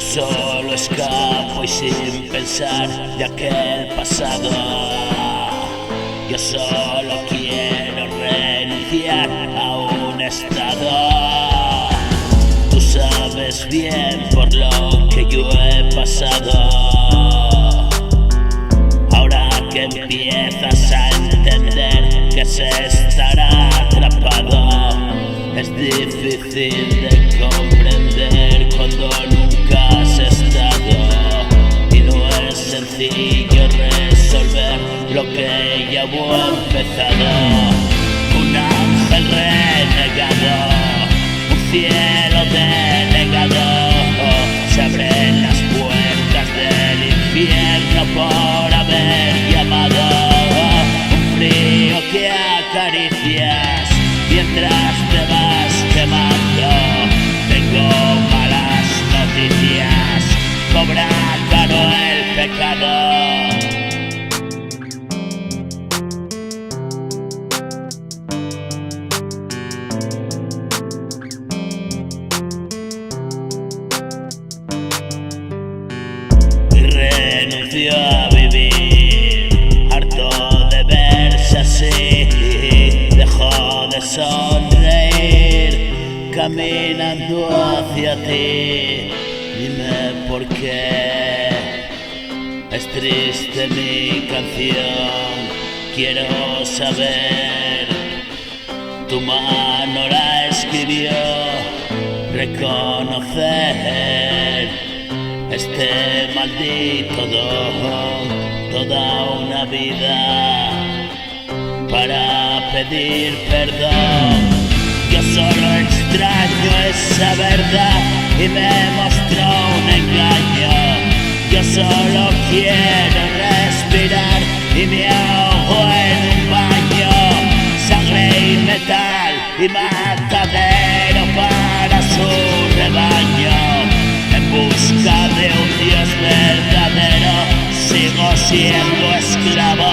solo escapo y sin pensar de aquel pasado. Yo solo quiero renunciar a un estado. Tú sabes bien por lo que yo he pasado. Ahora que empiezas a entender que se estará atrapado, es difícil de comprender cuando nunca has estado. Y no es sencillo resolver lo que ya hubo empezado. Un ángel renegado, un cielo denegado, se abren las puertas del infierno por haber llamado. Un frío que acaricias mientras te vas quemando. Tengo malas noticias, cobra caro el pecado. Renuncio a vivir, harto de verse así. Dejo de sonreír caminando hacia ti. Dime por qué es triste mi canción. Quiero saber, tu mano la escribió. Reconocer este maldito don, toda una vida para pedir perdón. Yo solo extraño esa verdad y me mostró un engaño. Yo solo quiero respirar y me ahogo en un baño. Sangre y metal y matadero para su rebaño. En busca de un Dios verdadero sigo siendo esclavo.